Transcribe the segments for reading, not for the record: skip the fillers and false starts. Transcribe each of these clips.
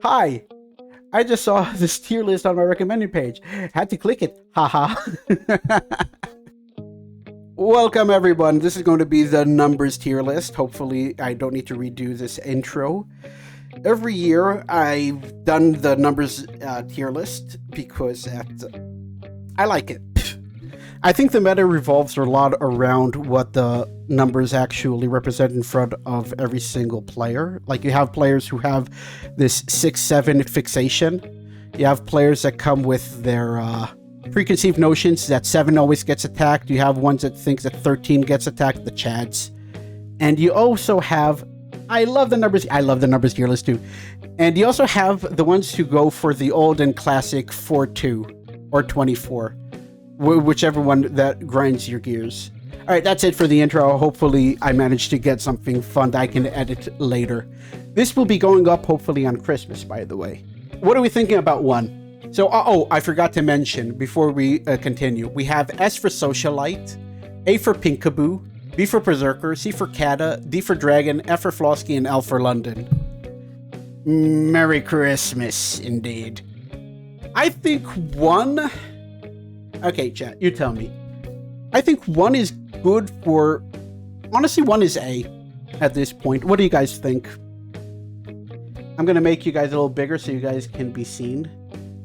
Hi, I just saw this tier list on my recommended page. Had to click it. Haha. Welcome everyone. This is going to be the numbers tier list. Hopefully I don't need to redo this intro. Every year I've done the numbers tier list because I like it. I think the meta revolves a lot around what the numbers actually represent in front of every single player. Like you have players who have this 6-7 fixation. You have players that come with their preconceived notions that 7 always gets attacked. You have ones that think that 13 gets attacked, the Chads. And you also have, I love the numbers tier list too. And you also have the ones who go for the old and classic 4-2 or 24. Whichever one that grinds your gears. All right, that's it for the intro. Hopefully I managed to get something fun that I can edit later. This will be going up hopefully on Christmas, by the way. What are we thinking about 1? So, I forgot to mention before we continue. We have S for Socialite, A for Pinkaboo, B for Berserker, C for Kata, D for Dragon, F for Flosky, and L for London. Merry Christmas, indeed. I think 1... Okay, chat, you tell me. I think 1 is good for... Honestly, 1 is A at this point. What do you guys think? I'm going to make you guys a little bigger so you guys can be seen.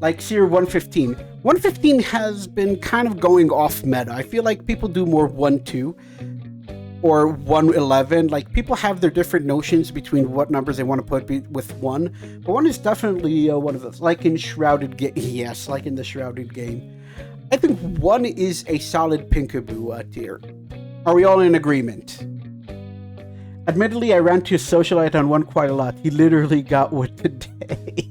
Like, Seer 115. 115 has been kind of going off meta. I feel like people do more 1-2 or 111. Like, people have their different notions between what numbers they want to put with 1. But 1 is definitely one of those. Like in Shrouded Game. Yes, like in the Shrouded Game. I think 1 is a solid Pinkaboo tier. Are we all in agreement? Admittedly, I ran to Socialite on 1 quite a lot. He literally got what today.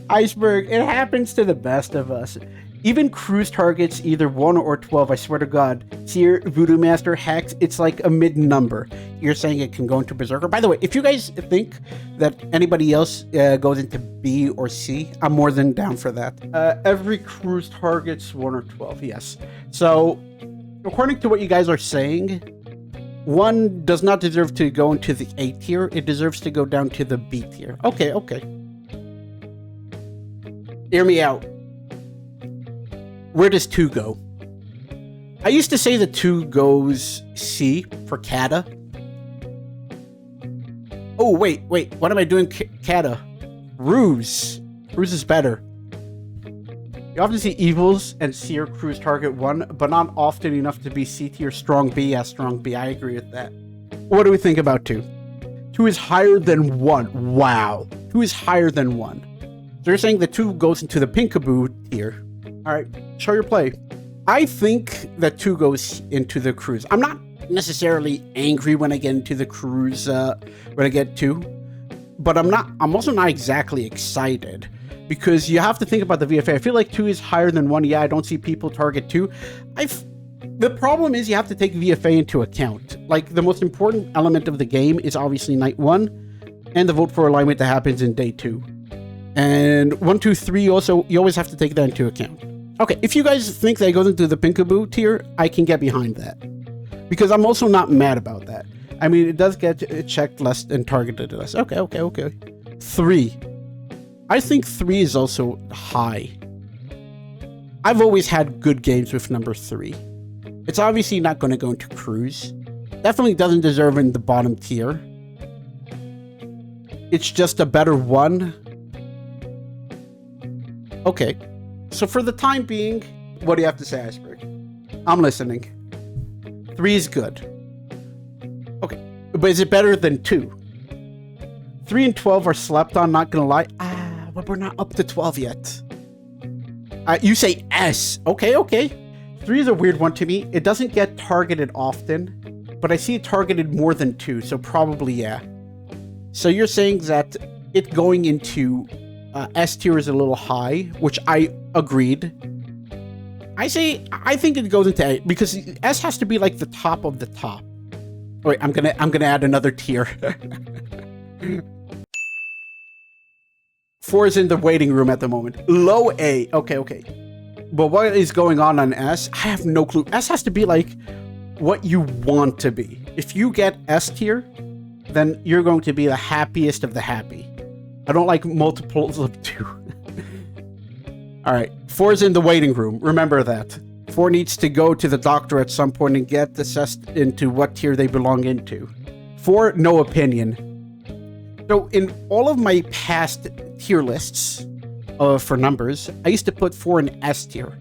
Iceberg, it happens to the best of us. Even cruise targets either 1 or 12, I swear to God. Seer, Voodoo Master, Hex, it's like a mid-number. You're saying it can go into Berserker. By the way, if you guys think that anybody else goes into B or C, I'm more than down for that. Every cruise targets 1 or 12, yes. So, according to what you guys are saying, 1 does not deserve to go into the A tier. It deserves to go down to the B tier. Okay. Hear me out. Where does 2 go? I used to say that 2 goes C for Kata. Oh, wait. What am I doing, Kata? Ruse. Ruse is better. You often see Evils and Seer cruise target 1, but not often enough to be C tier. Strong B, yeah, strong B. I agree with that. What do we think about 2? 2 is higher than 1. Wow. 2 is higher than 1. So you're saying that 2 goes into the Pinkaboo tier. All right, show your play. I think that 2 goes into the cruise. I'm not necessarily angry when I get into the cruise, when I get 2, but I'm also not exactly excited because you have to think about the VFA. I feel like 2 is higher than 1. Yeah, I don't see people target 2. The problem is you have to take VFA into account. Like the most important element of the game is obviously night 1 and the vote for alignment that happens in day 2. And 1, 2, 3 also, you always have to take that into account. Okay, if you guys think that it goes into the Pinkaboo tier, I can get behind that. Because I'm also not mad about that. I mean, it does get checked less and targeted less. Okay. 3. I think 3 is also high. I've always had good games with number 3. It's obviously not going to go into cruise. Definitely doesn't deserve in the bottom tier. It's just a better 1. Okay. So for the time being, what do you have to say, Iceberg? I'm listening. 3 is good. Okay. But is it better than 2? 3 and 12 are slept on, not gonna lie. But we're not up to 12 yet. You say S. Okay. 3 is a weird one to me. It doesn't get targeted often, but I see it targeted more than 2, so probably yeah. So you're saying that it going into S tier is a little high, which I agreed. I think it goes into A because S has to be like the top of the top. Wait, I'm gonna add another tier. 4 is in the waiting room at the moment. Low A. Okay. But what is going on S? I have no clue. S has to be like what you want to be. If you get S tier, then you're going to be the happiest of the happy. I don't like multiples of 2. All right, 4 is in the waiting room. Remember that. 4 needs to go to the doctor at some point and get assessed into what tier they belong into. 4, no opinion. So in all of my past tier lists for numbers, I used to put 4 in S tier.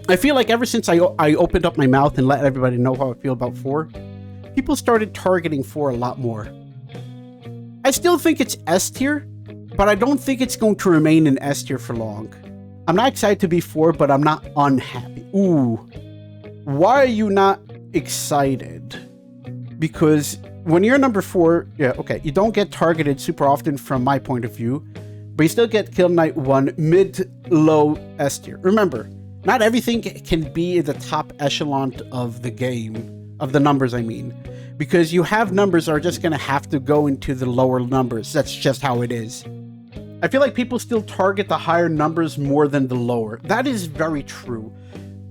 I feel like ever since I opened up my mouth and let everybody know how I feel about 4, people started targeting 4 a lot more. I still think it's S tier, but I don't think it's going to remain in S tier for long. I'm not excited to be 4, but I'm not unhappy. Ooh. Why are you not excited? Because when you're number 4, yeah, okay, you don't get targeted super often from my point of view, but you still get Kill Knight 1 mid-low S tier. Remember, not everything can be in the top echelon of the game, of the numbers I mean, because you have numbers that are just going to have to go into the lower numbers. That's just how it is. I feel like people still target the higher numbers more than the lower. That is very true.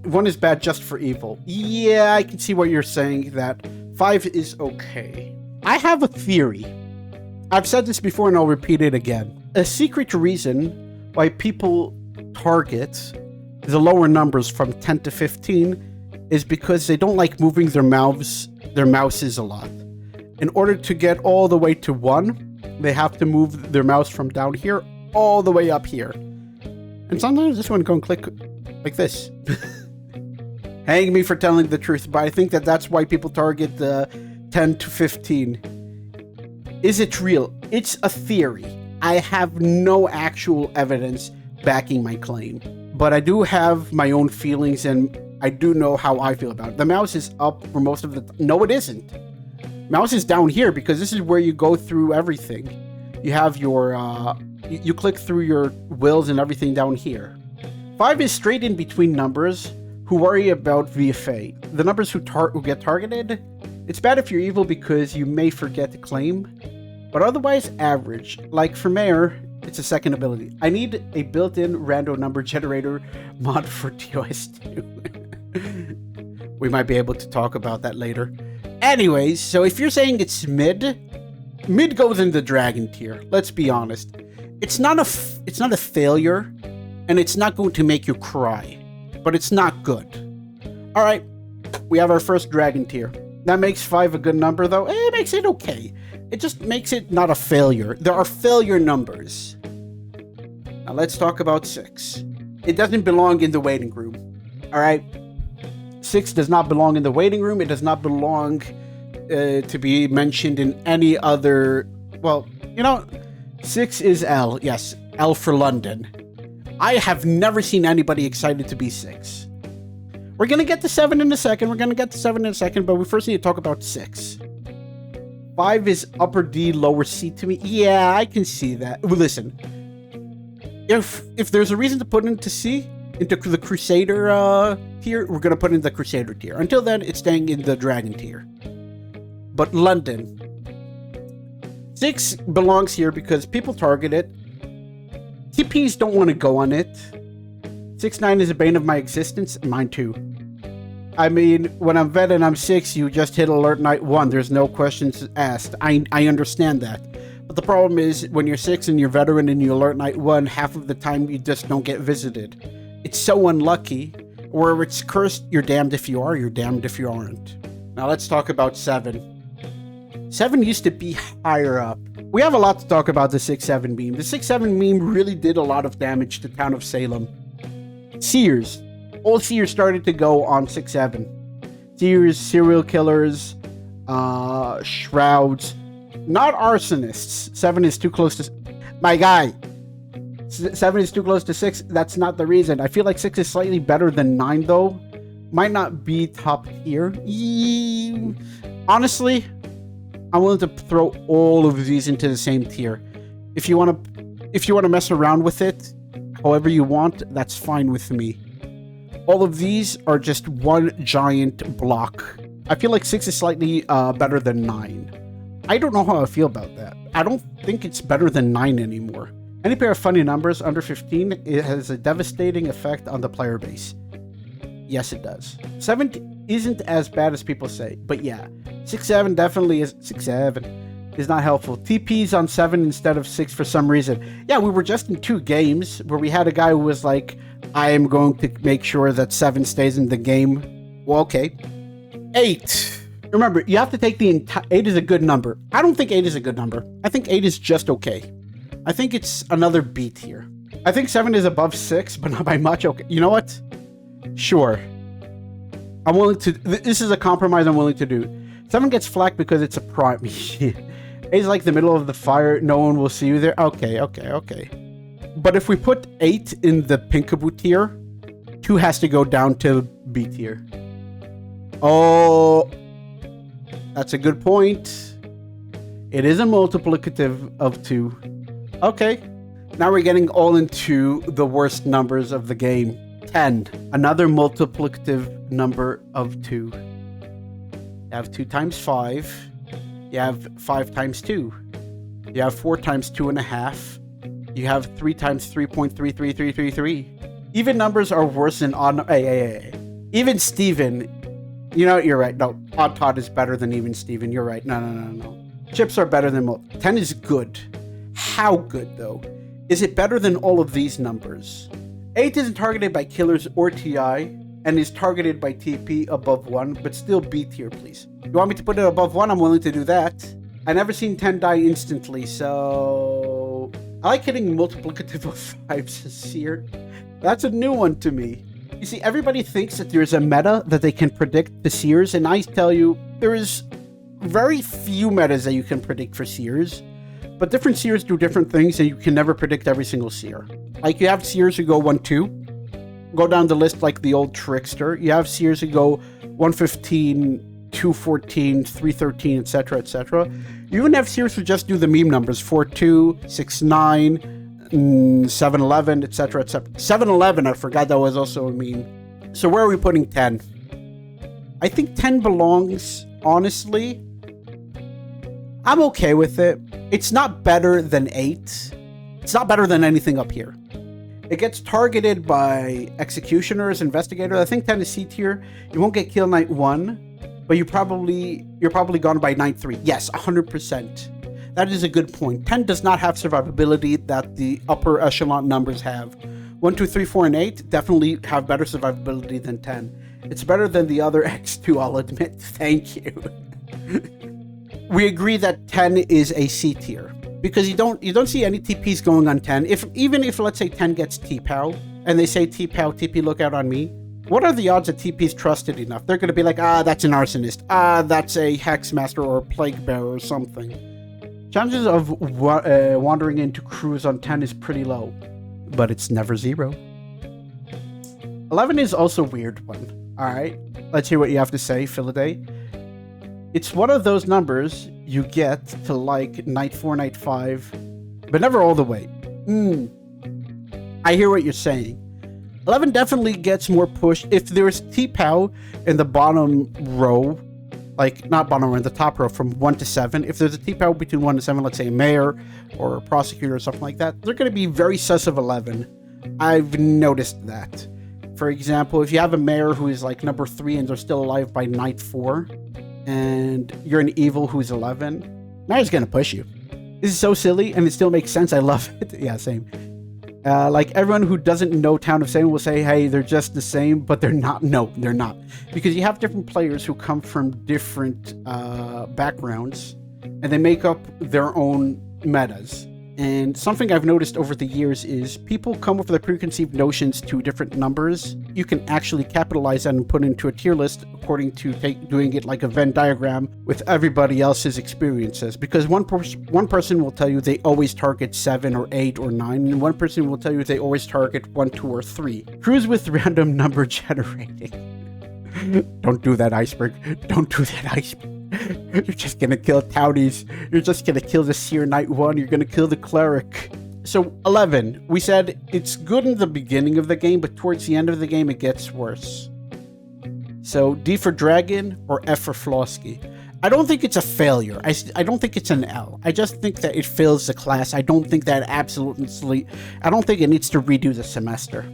1 is bad just for evil. Yeah, I can see what you're saying, that 5 is okay. I have a theory. I've said this before and I'll repeat it again. A secret reason why people target the lower numbers from 10 to 15 is because they don't like moving their mouses a lot. In order to get all the way to 1, they have to move their mouse from down here all the way up here. And sometimes this one can click like this. Hang me for telling the truth, but I think that's why people target the 10 to 15. Is it real? It's a theory. I have no actual evidence backing my claim, but I do have my own feelings and I do know how I feel about it. The mouse is up for most of the time. No, it isn't. Mouse is down here because this is where you go through everything. You have your, you click through your wills and everything down here. 5 is straight in between numbers who worry about VFA. The numbers who get targeted, it's bad if you're evil because you may forget to claim, but otherwise average. Like for Mayor, it's a second ability. I need a built-in random number generator mod for TOS2. We might be able to talk about that later. Anyways, so if you're saying it's mid goes in the dragon tier. Let's be honest. It's not a failure, and it's not going to make you cry, but it's not good. All right, we have our first dragon tier. That makes 5 a good number, though. It makes it okay. It just makes it not a failure. There are failure numbers. Now let's talk about 6. It doesn't belong in the waiting room. All right. 6 does not belong in the waiting room. It does not belong to be mentioned in any other... Well, you know, 6 is L. Yes, L for London. I have never seen anybody excited to be 6. We're going to get to 7 in a second. But we first need to talk about 6. 5 is upper D, lower C to me. Yeah, I can see that. Well, listen. If there's a reason to put into C, into the Crusader tier, we're going to put in the Crusader tier. Until then, it's staying in the Dragon tier. But London. 6 belongs here because people target it. TPs don't want to go on it. 6-9 is a bane of my existence. Mine too. I mean, when I'm vet and I'm 6, you just hit alert night 1. There's no questions asked. I understand that. But the problem is, when you're 6 and you're veteran and you alert night 1, half of the time you just don't get visited. It's so unlucky. Where it's cursed, you're damned if you are, you're damned if you aren't. Now let's talk about 7. 7 used to be higher up. We have a lot to talk about the 6-7 meme. The 6-7 meme really did a lot of damage to the town of Salem. Seers. Old Seers started to go on 6-7. Seers, serial killers, shrouds. Not arsonists. 7 is too close to... My guy. 7 is too close to 6. That's not the reason. I feel like 6 is slightly better than 9, though. Might not be top tier. Honestly, I'm willing to throw all of these into the same tier. If you want to mess around with it, however you want, that's fine with me. All of these are just one giant block. I feel like 6 is slightly better than 9. I don't know how I feel about that. I don't think it's better than 9 anymore. Any pair of funny numbers under 15, it has a devastating effect on the player base. Yes, it does. 7 isn't as bad as people say, but yeah. 6-7 definitely is... 6-7 is not helpful. TP's on 7 instead of 6 for some reason. Yeah, we were just in 2 games where we had a guy who was like, I am going to make sure that 7 stays in the game. Well, okay. 8. Remember, you have to take the entire... 8 is a good number. I don't think 8 is a good number. I think 8 is just okay. I think it's another B tier. I think 7 is above 6, but not by much. Okay, you know what? Sure. I'm willing to... This is a compromise I'm willing to do. 7 gets flack because it's a prime. 8 is like the middle of the fire. No one will see you there. Okay. But if we put 8 in the Pinkaboo tier, 2 has to go down to B tier. Oh... That's a good point. It is a multiplicative of 2. Okay. Now we're getting all into the worst numbers of the game. 10. Another multiplicative number of 2. You have 2 times 5. You have 5 times 2. You have 4 times 2.5. You have 3 times 3.33333. Even numbers are worse than odd. Hey. Even Steven. You know, you're right. No, Odd Todd is better than even Steven. You're right. No. Chips are better than most. 10 is good. How good, though? Is it better than all of these numbers? 8 isn't targeted by killers or TI, and is targeted by TP above 1, but still B tier, please. You want me to put it above 1? I'm willing to do that. I never seen 10 die instantly, so... I like hitting multiplicative of 5s this year. That's a new one to me. You see, everybody thinks that there's a meta that they can predict the Seers, and I tell you, there is very few metas that you can predict for Seers, but different Seers do different things, and you can never predict every single Seer. Like, you have Seers who go 1-2, go down the list like the old Trickster. You have Seers who go 115, 214, 313, etc., etc. You even have Seers who just do the meme numbers, 4-2, 6-9, 7-11, etc., etc. 7-11, I forgot that was also a meme. So where are we putting 10? I think 10 belongs, honestly. I'm okay with it. It's not better than 8. It's not better than anything up here. It gets targeted by executioners, investigators. I think 10 is C tier. You won't get killed night 1, but you're probably gone by night 3. Yes, 100%. That is a good point. 10 does not have survivability that the upper echelon numbers have. 1, 2, 3, 4, and 8 definitely have better survivability than 10. It's better than the other X2, I'll admit. Thank you. We agree that 10 is a C tier because you don't see any TPs going on 10. Even if let's say 10 gets TPOW and they say TPOW, TP look out on me. What are the odds that TP's trusted enough? They're going to be like, that's an arsonist. That's a Hexmaster or a Plague Bearer or something. Chances of wandering into crews on 10 is pretty low, but it's never 0. 11 is also a weird one. Alright, let's hear what you have to say, Philaday. It's one of those numbers you get to like night 4, night 5, but never all the way. I hear what you're saying. 11 definitely gets more push. If there's T-Pow in the bottom row, like, not bottom row, in the top row from 1 to 7. If there's a T-Pow between 1 to 7, let's say a mayor or a prosecutor or something like that, they're going to be very sus of 11. I've noticed that. For example, if you have a mayor who is like number 3 and they're still alive by night 4, and you're an evil who's 11, mayor's going to push you. This is so silly, and it still makes sense. I love it. Yeah, same. Like, everyone who doesn't know Town of Salem will say, hey, they're just the same, but they're not. No, they're not. Because you have different players who come from different backgrounds, and they make up their own metas. And something I've noticed over the years is people come with their preconceived notions to different numbers. You can actually capitalize that and put into a tier list according to doing it like a Venn diagram with everybody else's experiences. Because one person will tell you they always target 7 or 8 or 9, and one person will tell you they always target 1, 2, or 3. Crews with random number generating. Don't do that, Iceberg. Don't do that, Iceberg. You're just gonna kill townies. You're just gonna kill the Seer Night 1. You're gonna kill the Cleric. So 11, we said it's good in the beginning of the game, but towards the end of the game it gets worse. So D for Dragon or F for Flosky. I don't think it's a failure. I don't think it's an L. I just think that it fails the class. I don't think that I don't think it needs to redo the semester.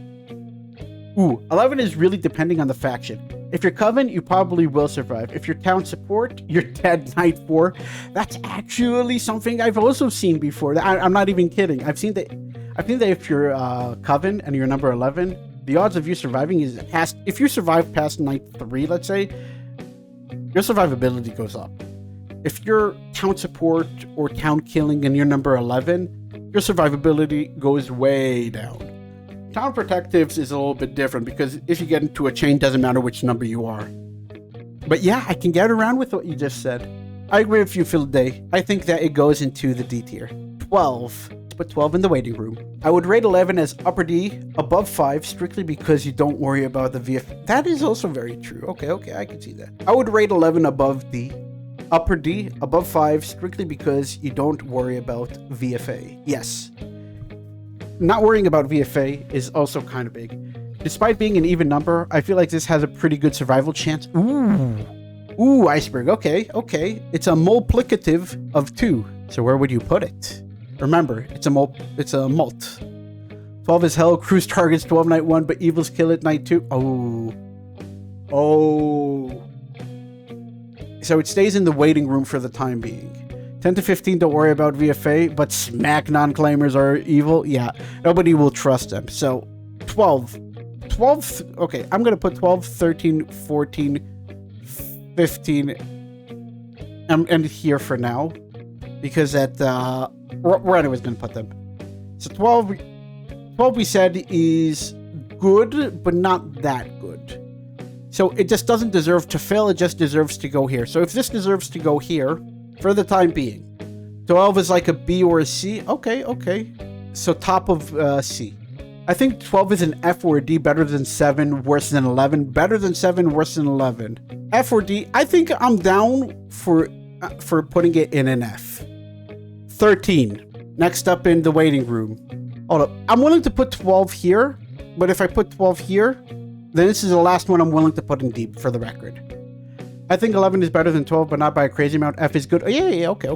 11 is really depending on the faction. If you're Coven, you probably will survive. If you're Town Support, you're dead night 4. That's actually something I've also seen before. I'm not even kidding. I've seen that. I think that if you're Coven and you're number 11, the odds of you surviving is past. If you survive past night 3, let's say, your survivability goes up. If you're Town Support or Town Killing and you're number 11, your survivability goes way down. Town Protectives is a little bit different because if you get into a chain, doesn't matter which number you are. But yeah, I can get around with what you just said. I agree with you, Phil Day. I think that it goes into the D tier. 12. Let's put 12 in the waiting room. I would rate 11 as upper D, above 5, strictly because you don't worry about the VF. That is also very true. Okay, I can see that. I would rate 11 above D, upper D, above 5, strictly because you don't worry about VFA. Yes. Not worrying about VFA is also kind of big. Despite being an even number, I feel like this has a pretty good survival chance. Ooh, iceberg. Okay. It's a multiplicative of 2. So where would you put it? Remember, it's a mult. 12 is hell. Cruise targets 12 night 1, but evils kill it night 2. Oh. So it stays in the waiting room for the time being. 10 to 15, don't worry about VFA, but smack non-claimers are evil. Yeah, nobody will trust them. So 12, okay, I'm going to put 12, 13, 14, 15, and here for now, because we're anyways going to put them. So 12 we said is good, but not that good. So it just doesn't deserve to fail, it just deserves to go here. So if this deserves to go here, for the time being, 12 is like a B or a C. Okay. So top of C. I think 12 is an F or a D, better than 7, worse than 11. Better than 7, worse than 11. F or D. I think I'm down for putting it in an F. 13. Next up in the waiting room. Hold up. I'm willing to put 12 here, but if I put 12 here, then this is the last one I'm willing to put in D for the record. I think 11 is better than 12, but not by a crazy amount. F is good. Oh, yeah. Okay.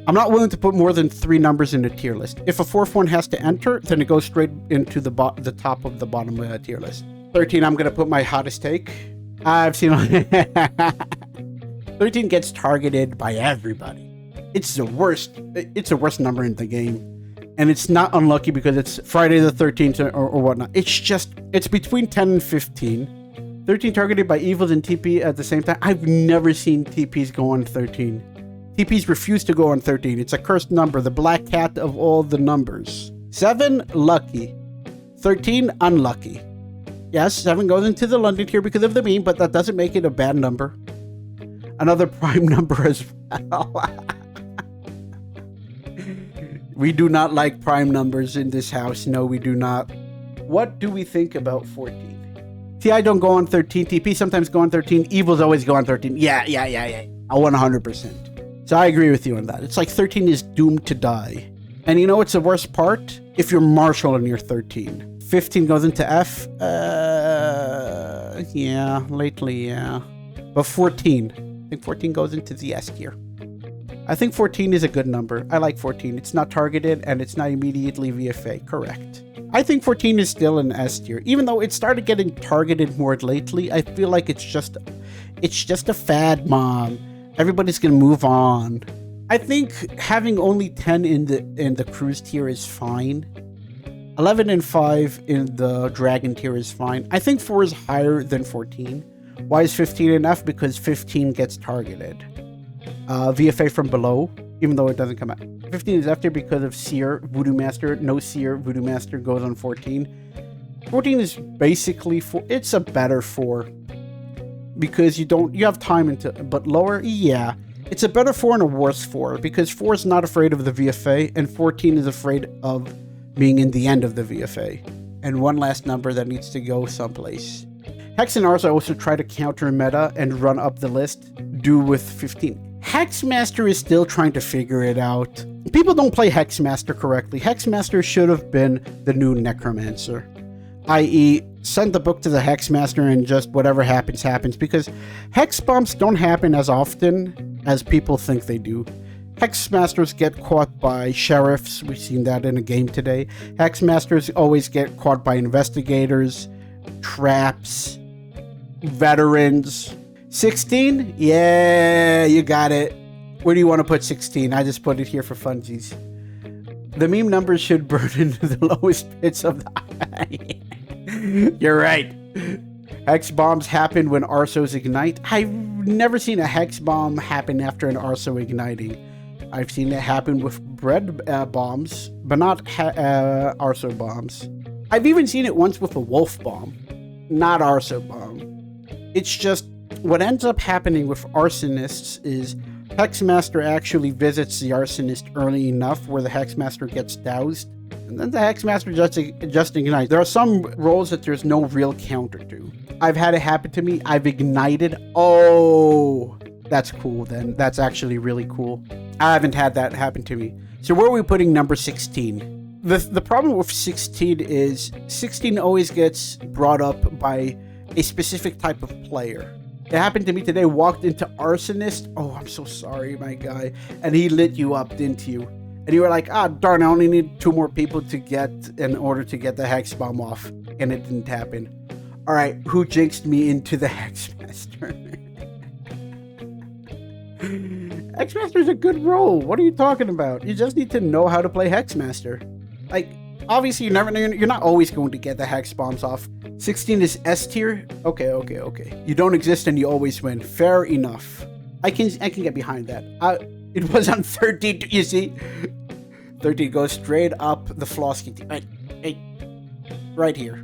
I'm not willing to put more than 3 numbers in a tier list. If a 4th one has to enter, then it goes straight into the top of the bottom tier list. 13, I'm going to put my hottest take. I've seen 13 gets targeted by everybody. It's the worst number in the game. And it's not unlucky because it's Friday the 13th or whatnot. It's between 10 and 15. 13 targeted by evils and TP at the same time. I've never seen TPs go on 13. TPs refuse to go on 13. It's a cursed number, the black cat of all the numbers. 7, lucky. 13, unlucky. Yes, 7 goes into the London tier because of the meme, but that doesn't make it a bad number. Another prime number as well. We do not like prime numbers in this house. No, we do not. What do we think about 14? TI don't go on 13. TP sometimes go on 13. Evils always go on 13. Yeah. I 100%. So I agree with you on that. It's like 13 is doomed to die. And you know what's the worst part? If you're Marshall and you're 13. 15 goes into F. Yeah, lately, yeah. But 14. I think 14 goes into the S tier. I think 14 is a good number. I like 14. It's not targeted and it's not immediately VFA. Correct. I think 14 is still an S tier. Even though it started getting targeted more lately, I feel like it's just a fad, Mom. Everybody's gonna move on. I think having only 10 in the cruise tier is fine. 11 and 5 in the dragon tier is fine. I think 4 is higher than 14. Why is 15 an F? Because 15 gets targeted. VFA from below, even though it doesn't come out. 15 is after because of Seer, Voodoo Master. No Seer, Voodoo Master goes on 14. 14 is basically it's a better 4 because you have time but lower, yeah. It's a better 4 and a worse 4 because 4 is not afraid of the VFA and 14 is afraid of being in the end of the VFA. And one last number that needs to go someplace. Hex and Ars also try to counter meta and run up the list, do with 15. Hexmaster is still trying to figure it out. People don't play Hexmaster correctly. Hexmaster should have been the new Necromancer. I.e., send the book to the Hexmaster and just whatever happens, happens. Because Hex bumps don't happen as often as people think they do. Hexmasters get caught by sheriffs. We've seen that in a game today. Hexmasters always get caught by investigators, traps, veterans. 16? Yeah, you got it. Where do you want to put 16? I just put it here for funsies. The meme numbers should burn into the lowest pits of the eye. You're right. Hex bombs happen when arsos ignite. I've never seen a hex bomb happen after an arso igniting. I've seen it happen with bread bombs, but not arso bombs. I've even seen it once with a wolf bomb, not arso bomb. It's just what ends up happening with arsonists is Hexmaster actually visits the arsonist early enough where the Hexmaster gets doused, and then the Hexmaster just ignites. There are some rolls that there's no real counter to. I've had it happen to me. I've ignited. Oh, that's cool then. That's actually really cool. I haven't had that happen to me. So where are we putting number 16? The problem with 16 is 16 always gets brought up by a specific type of player. It happened to me today. Walked into Arsonist. Oh, I'm so sorry, my guy. And he lit you up, didn't you? And you were like, ah, darn, I only need 2 more people to get in order to get the Hex Bomb off. And it didn't happen. All right, who jinxed me into the Hexmaster? Hexmaster is a good role. What are you talking about? You just need to know how to play Hexmaster. Like, obviously, you're not always going to get the Hex Bombs off. 16 is S tier. Okay. You don't exist and you always win. Fair enough. I can get behind that. It was on 13. You see, 13 goes straight up the Flosky. Right here.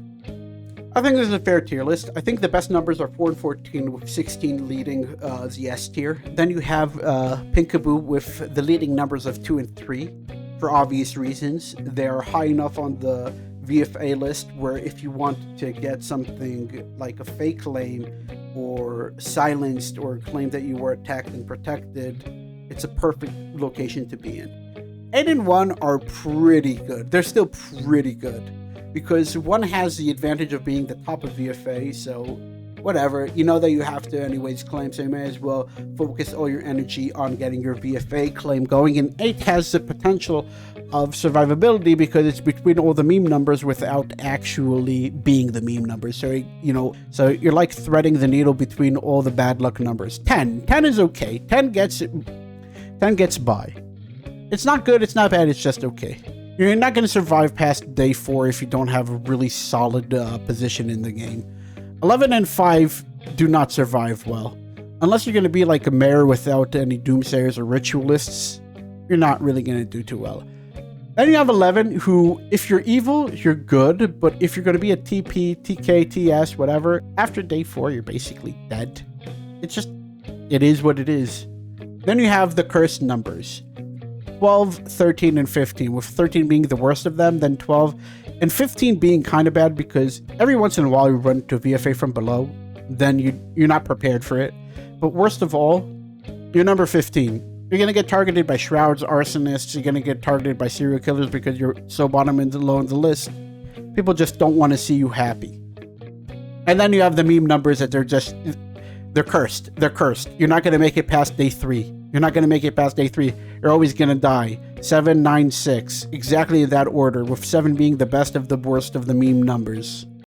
I think this is a fair tier list. I think the best numbers are 4 and 14, with 16 leading the S tier. Then you have Pinkaboo with the leading numbers of 2 and 3. For obvious reasons, they're high enough on the VFA list where if you want to get something like a fake claim or silenced or claim that you were attacked and protected, it's a perfect location to be in. 8 and 1 are pretty good. They're still pretty good because 1 has the advantage of being the top of VFA, so whatever, you know that you have to anyways claim, so you may as well focus all your energy on getting your VFA claim going. And 8 has the potential of survivability because it's between all the meme numbers without actually being the meme numbers. So, so you're like threading the needle between all the bad luck numbers. 10 is okay. 10 gets by. It's not good, it's not bad, it's just okay. You're not going to survive past day 4 if you don't have a really solid position in the game. 11 and 5 do not survive well. Unless you're going to be like a mayor without any doomsayers or ritualists, you're not really going to do too well. Then you have 11 who, if you're evil, you're good, but if you're going to be a TP, TK, TS, whatever, after day 4, you're basically dead. It is what it is. Then you have the cursed numbers. 12, 13, and 15, with 13 being the worst of them, then 12 and 15 being kind of bad because every once in a while you run into a VFA from below, then you're not prepared for it. But worst of all, you're number 15. You're going to get targeted by shrouds, arsonists, you're going to get targeted by serial killers because you're so bottom and low on the list. People just don't want to see you happy. And then you have the meme numbers that they're cursed. They're cursed. You're not going to make it past day 3. You're always going to die. 7, 9, 6. Exactly in that order, with 7 being the best of the worst of the meme numbers.